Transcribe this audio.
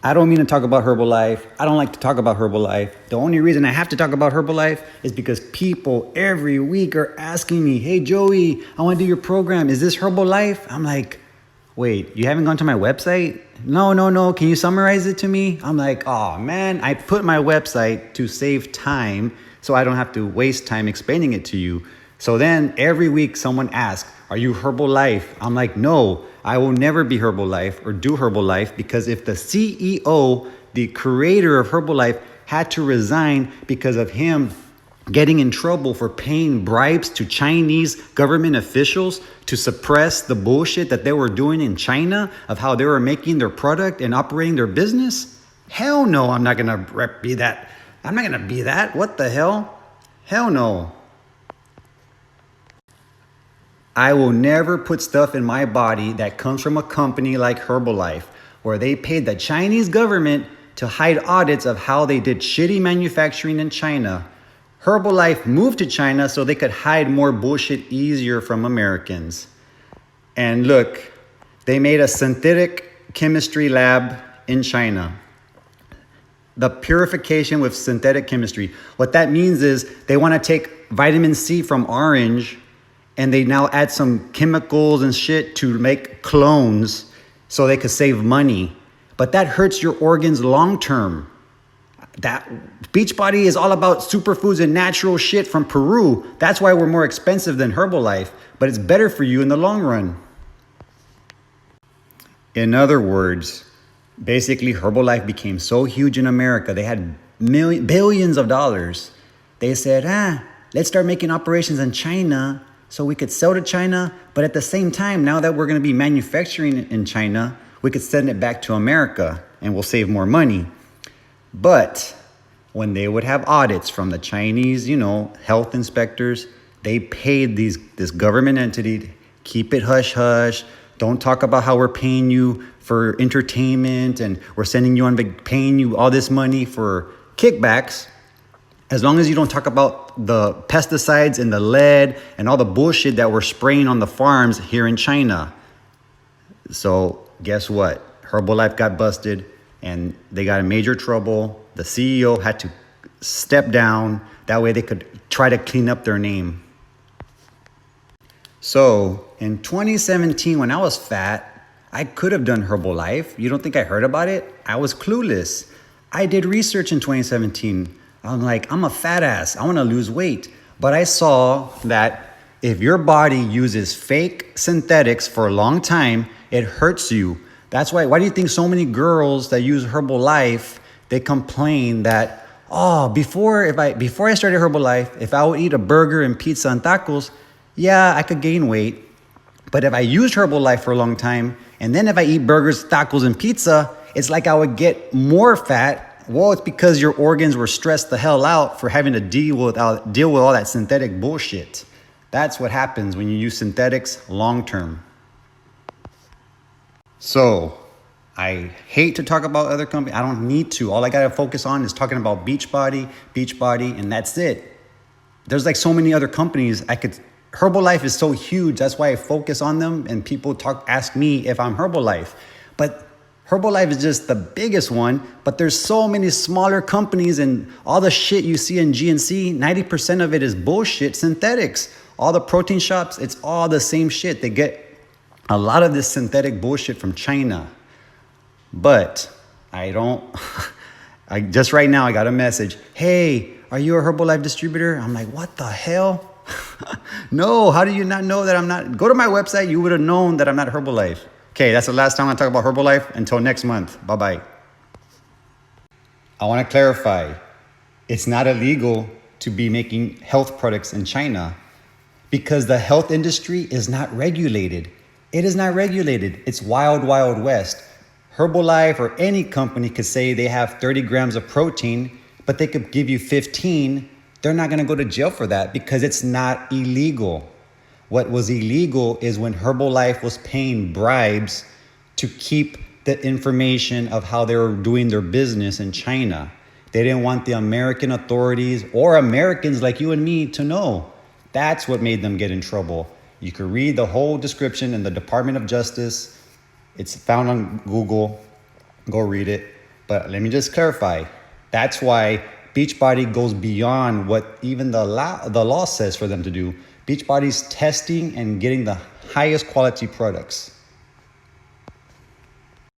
I don't mean to talk about Herbalife. I don't like to talk about Herbalife. The only reason I have to talk about Herbalife is because people every week are asking me, hey, Joey, I want to do your program. Is this Herbalife? I'm like, wait, you haven't gone to my website? No, no, no. Can you summarize it to me? I'm like, oh, man, I put my website to save time so I don't have to waste time explaining it to you. So then every week someone asks, are you Herbalife? I'm like, no, I will never be Herbalife or do Herbalife, because if the CEO, the creator of Herbalife, had to resign because of him getting in trouble for paying bribes to Chinese government officials to suppress the bullshit that they were doing in China of how they were making their product and operating their business, hell no, I'm not gonna be that. I'm not gonna be that. What the hell? Hell no. I will never put stuff in my body that comes from a company like Herbalife, where they paid the Chinese government to hide audits of how they did shitty manufacturing in China. Herbalife moved to China so they could hide more bullshit easier from Americans. And look, they made a synthetic chemistry lab in China. The purification with synthetic chemistry. What that means is they want to take vitamin C from orange and they now add some chemicals and shit to make clones so they could save money. But that hurts your organs long term. That Beachbody is all about superfoods and natural shit from Peru. That's why we're more expensive than Herbalife, but it's better for you in the long run. In other words, basically Herbalife became so huge in America, they had billions of dollars. They said, let's start making operations in China so we could sell to China, but at the same time, now that we're gonna be manufacturing in China, we could send it back to America and we'll save more money. But when they would have audits from the Chinese, health inspectors, they paid this government entity, keep it hush hush. Don't talk about how we're paying you for entertainment and we're sending you paying you all this money for kickbacks. As long as you don't talk about the pesticides and the lead and all the bullshit that we're spraying on the farms here in China. So guess what? Herbalife got busted and they got in major trouble. The CEO had to step down. That way they could try to clean up their name. So in 2017, when I was fat, I could have done Herbalife. You don't think I heard about it? I was clueless. I did research in 2017. I'm like, I'm a fat ass. I want to lose weight. But I saw that if your body uses fake synthetics for a long time, it hurts you. That's why do you think so many girls that use Herbalife, they complain that, before I started Herbalife, if I would eat a burger and pizza and tacos, yeah, I could gain weight. But if I used Herbalife for a long time, and then if I eat burgers, tacos, and pizza, it's like I would get more fat. Well, it's because your organs were stressed the hell out for having to deal with all that synthetic bullshit. That's what happens when you use synthetics long term. So I hate to talk about other companies. I don't need to. All I got to focus on is talking about Beachbody, and that's it. There's like so many other companies Herbalife is so huge. That's why I focus on them and people ask me if I'm Herbalife. But Herbalife is just the biggest one, but there's so many smaller companies and all the shit you see in GNC, 90% of it is bullshit, synthetics. All the protein shops, it's all the same shit. They get a lot of this synthetic bullshit from China. But just right now I got a message. Hey, are you a Herbalife distributor? I'm like, what the hell? No, how do you not know that I'm not? Go to my website, you would have known that I'm not Herbalife. Okay, that's the last time I talk about Herbalife. Until next month. Bye-bye. I want to clarify. It's not illegal to be making health products in China because the health industry is not regulated. It is not regulated. It's wild, wild west. Herbalife or any company could say they have 30 grams of protein, but they could give you 15. They're not going to go to jail for that because it's not illegal. What was illegal is when Herbalife was paying bribes to keep the information of how they were doing their business in China. They didn't want the American authorities or Americans like you and me to know. That's what made them get in trouble. You can read the whole description in the Department of Justice. It's found on Google. Go read it. But let me just clarify. That's why Beachbody goes beyond what even the law says for them to do. Beachbody's testing and getting the highest quality products.